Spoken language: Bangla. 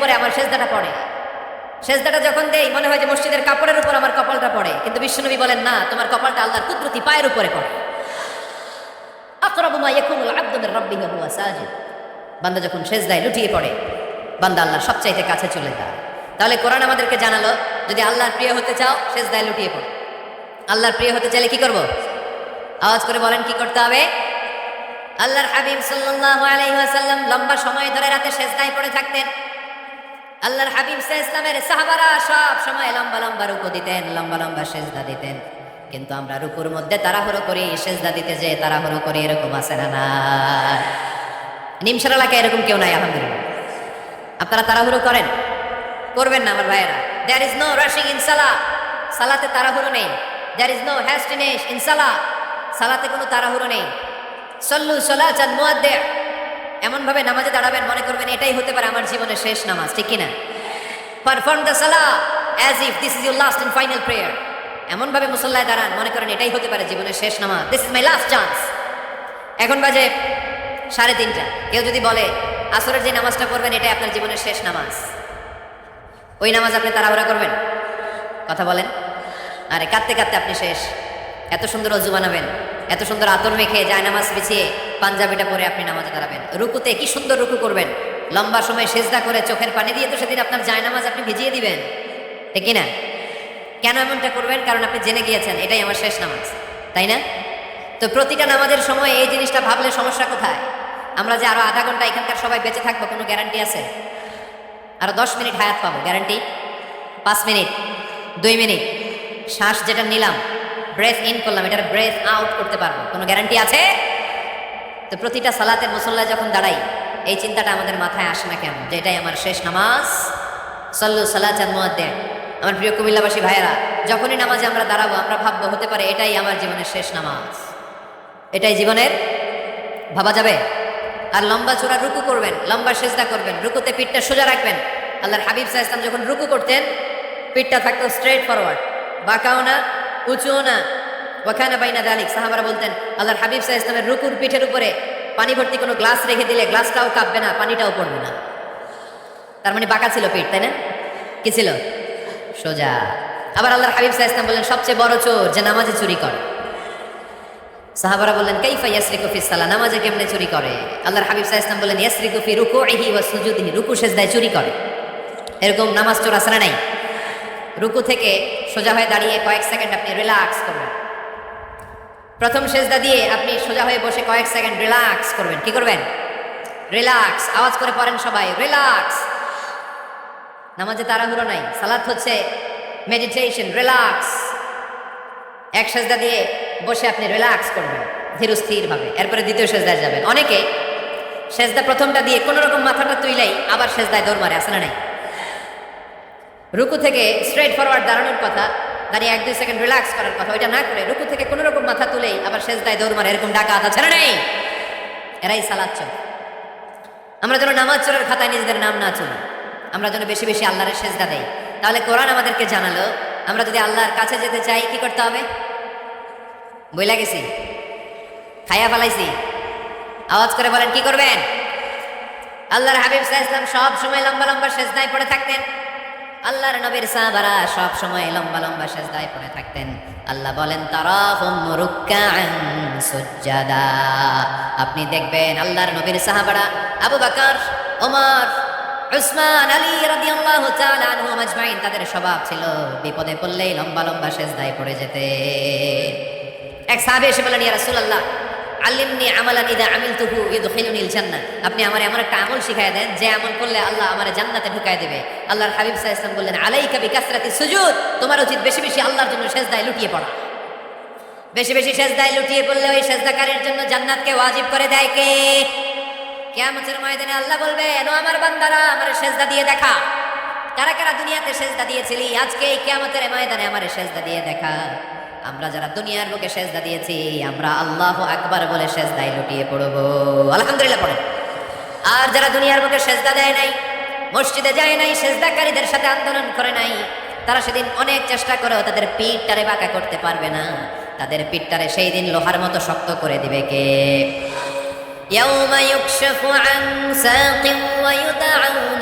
উপরে আমার সেজদাটা পড়ে। সেজদাটা যখন দেই মনে হয় যে মসজিদের কাপড়ের উপর আমার কপালটা পড়ে, কিন্তু বিশ্বনবী বলেন না, তোমার কপালটা আল্লাহর কুদরতি পায়ের উপরে পড়ে। আকরাবু মা ইয়াকুনুল আবদু মির রাব্বিহি ওয়া হুয়া সাজিদ। বান্দা যখন সেজদায় লুটিয়ে পড়ে, বান্দা আল্লাহর সবচাইতে কাছে চলে যায়। তাহলে কোরআন আমাদেরকে জানালো, যদি আল্লাহর প্রিয় হতে চাও সেজদায় লুটিয়ে পড়ো। আল্লাহর প্রিয় হতে চাইলে কি করব? আওয়াজ করে বলেন কি করতে হবে? আল্লাহর হাবিব সাল্লাল্লাহু আলাইহি ওয়াসাল্লাম লম্বা সময় ধরে রাতে সেজদায় পড়ে থাকতেন। আল্লাহর হাবিব সাল্লাল্লাহু আলাইহি ওয়াসাল্লামের সাহাবারা সব সময় লম্বা লম্বা রুকু দিতেন, লম্বা লম্বা সেজদা দিতেন। কিন্তু আমরা রুকুর মধ্যে তাড়াহুড়ো করি, সেজদা দিতে যে তাড়াহুড়ো করি, এরকম আছে না? না, নিমসার এলাকায় এরকম কেউ নাই আলহামদুলিল্লাহ। আপনারা তাড়াহুড়ো করেন? করবেন না আমার ভাইয়েরা। There is no rushing in সালাহ। সালাতে তাড়াহুড়ো নেই। There is no hastiness in সালাহ। সালাতে কোনো তাড়াহুড়ো নেই। সল্লু সালাতান মুআদ্দি'। এমন ভাবে নামাজে দাঁড়াবেন মনে করবেন এটাই হতে পারে আমার জীবনের শেষ নামাজ, ঠিক কি না? পারফর্ম দ্য সালাহ as if this is your last and final prayer. এমন ভাবে মুসল্লায় দাঁড়ান মনে করেন এটাই হতে পারে জীবনের শেষ নামাজ। This is my last chance. এখন বাজে 3:30। কেউ যদি বলে আসরের যে নামাজটা পড়বেন এটাই আপনার জীবনের শেষ নামাজ, ওই নামাজ আপনি তাড়াহুড়া করবেন? কথা বলেন। আরে কাঁদতে কাঁদতে আপনি শেষ। এত সুন্দর অজু বানাবেন, এত সুন্দর আতর মেখে জায়নামাজ বিছিয়ে পাঞ্জাবিটা পরে আপনি নামাজে দাঁড়াবেন। রুকুতে কি সুন্দর রুকু করবেন, লম্বা সময় সেজদা করে চোখের পানি দিয়ে তো সেদিন আপনার জায়নামাজ আপনি ভিজিয়ে দিবেন, ঠিক না? কেন এমনটা করবেন? কারণ আপনি জেনে গিয়েছেন এটাই আমার শেষ নামাজ, তাই না? তো প্রতিটা নামাজের সময় এই জিনিসটা ভাবলে সমস্যা কোথায়? আমরা যে আরো আধা ঘন্টা এখানকার সবাই বেঁচে থাকবো কোনো গ্যারান্টি আছে? আরো 10 মিনিট হায়াত পাবো, গ্যারান্টি? 5 মিনিট, 2 মিনিট শ্বাস যেটা নিলাম, ব্রেথ ইন করলাম, এটার ব্রেথ আউট করতে পারবো, কোনো গ্যারান্টি আছে? তো প্রতিটা সালাতের মুসল্লায় যখন দাঁড়াই এই চিন্তাটা আমাদের মাথায় আসে না কেন যে এটাই আমার শেষ নামাজ? সল্লু সালাতান মুআদ্দি'। আমার প্রিয় কুমিল্লাবাসী ভাইয়েরা, যখনই নামাজে আমরা দাঁড়াবো আমরা ভাববো হতে পারে এটাই আমার জীবনের শেষ নামাজ, এটাই জীবনের, ভাবা যাবে? আর লম্বা চূড়া রুকু করবেন, লম্বা সেজদা করবেন, রুকুতে পিঠটা সোজা রাখবেন। আল্লাহর হাবিব সাল্লাল্লাহু আলাইহি ওয়াসাল্লাম যখন রুকু করতেন পিঠটা থাকতো স্ট্রেট ফরওয়ার্ড, বাঁকাও না উঁচুও না। ওয়াকানা বাইনা যালিক। সাহাবারা বলতেন আল্লাহর হাবিব সাল্লাল্লাহু আলাইহি ওয়াসাল্লামের রুকুর পিঠের উপরে পানি ভর্তি কোনো গ্লাস রেখে দিলে গ্লাসটাও কাঁপবে না, পানিটাও পড়বে না। তার মানে বাঁকা ছিল পিঠ, তাই না? কি ছিল? সোজা। আবার আল্লাহর হাবিব সাল্লাল্লাহু আলাইহি ওয়াসাল্লাম বললেন সবচেয়ে বড় চোর যে নামাজে চুরি করে। সাহাবারা বললেন কাইফা ইয়াসরিকু ফিস সালাহ, নামাজে কেমনে চুরি করে? আল্লাহর হাবিব সাল্লাল্লাহু আলাইহি ওয়াসাল্লাম বললেন ইয়াসরিকু ফি রুকুইহি ওয়া সুজুদিহি, রুকু সেজদায় চুরি করে। এরকম নামাজ চোর আছে না নাই? রুকু থেকে সোজা হয়ে দাঁড়িয়ে কয়েক সেকেন্ড আপনি রিল্যাক্স করবেন। প্রথম সেজদা দিয়ে আপনি সোজা হয়ে বসে কয়েক সেকেন্ড রিল্যাক্স করবেন। কি করবেন? রিল্যাক্স। আওয়াজ করে পড়েন সবাই, রিল্যাক্স। নামাজে তাড়াহুড়ো নাই, সালাত হচ্ছে মেডিটেশন, রিল্যাক্স। এক সেজদা দিয়ে বসে আপনি রিল্যাক্স করবেন ধীরস্থির ভাবে, এরপরে দ্বিতীয় সেজদায় যাবেন। অনেকে সেজদা প্রথমটা দিয়ে কোনো রকম মাথাটা তুইলেই আবার সেজদায় দৌড় মারে, আছে না নাই? রুকু থেকে স্ট্রেট ফরওয়ার্ড দাঁড়ানোর কথা, দাঁড়িয়ে 1-2 সেকেন্ড রিল্যাক্স করার কথা, ওইটা না করে রুকু থেকে কোনো রকম মাথা তুলেই আবার সেজদায় দৌড় মারে, এরকম ডাকাত আছে না নাই? এরাই সালাত চোর। আমরা যেন নামাজ চোরের খাতায় নিজেদের নাম না চলি, আমরা যেন বেশি বেশি আল্লাহর সেজদা দেই। তাহলে কোরআন আমাদেরকে জানালো আমরা যদি আল্লাহর কাছে যেতে চাই কি করতে হবে? বইলা গেছি, খাইয়া ফেলাইছি। আওয়াজ করে বলেন কি করবেন? আল্লাহর হাবিব সাল্লাল্লাহু আলাইহি ওয়াসাল্লাম সব সময় লম্বা লম্বা সেজদায় পড়ে থাকতেন। আল্লাহর নবীর সাহাবারা সব সময় লম্বা লম্বা সেজদায় পড়ে থাকতেন। আল্লাহ বলেন তারাহুম রুকআন সুজদা। আপনি দেখবেন আল্লাহর নবীর সাহাবারা আবু বকর, ওমর, উসমান, আলী রাদিয়াল্লাহু তাআলা আনহুম আজমাইন, তাদের স্বভাব ছিল বিপদে পড়লেই লম্বা লম্বা সেজদায় পড়ে যেতে। এক সাহাবী এসে বললেন ইয়া রাসূলুল্লাহ আল্লিমনি আমালান ইযা আমিলতুহু ইদখিলুনিল জান্নাহ, আপনি আমারে এমন একটা আমল শিখায় দেন যে আমল করলে আল্লাহ আমারে জান্নাতে ঢুকায় দেবে। আল্লাহর হাবিব সাল্লাল্লাহু আলাইহি ওয়াসাল্লাম বললেন আলাইকা বিকাসরাতি সুজুদ, তোমার উচিত বেশি বেশি আল্লাহর জন্য সেজদায় লুটিয়ে পড়া। বেশি বেশি সেজদায় লুটিয়ে পড়লে ওই সেজদাকারীর জন্য জান্নাতকে ওয়াজিব করে দেয় কে? কিয়ামতের ময়দানে আল্লাহ বলবেন ও আমার বান্দারা আমারে সেজদা দিয়ে দেখা। কারা কারা দুনিয়াতে সেজদা দিয়েছিলি আজকে এই কিয়ামতের ময়দানে আমারে সেজদা দিয়ে দেখা। আমরা যারা দুনিয়ার বুকে সেজদা দিয়েছি আমরা আল্লাহু আকবার বলে সেজদায় লুটিয়ে পড়ব, আলহামদুলিল্লাহ পড়েন। আর যারা দুনিয়ার বুকে সেজদা দেয় নাই, মসজিদে যায় নাই, সেজদাকারীদের সাথে আন্দোলন করে নাই, তারা সেদিন অনেক চেষ্টা করেও তাদের পিঠটারে বাঁকা করতে পারবে না। তাদের পিঠটারে সেই দিন লোহার মতো শক্ত করে দিবে কে? ইয়াউমা ইউকশাফু আন সাকিন ওয়া ইউদআউনা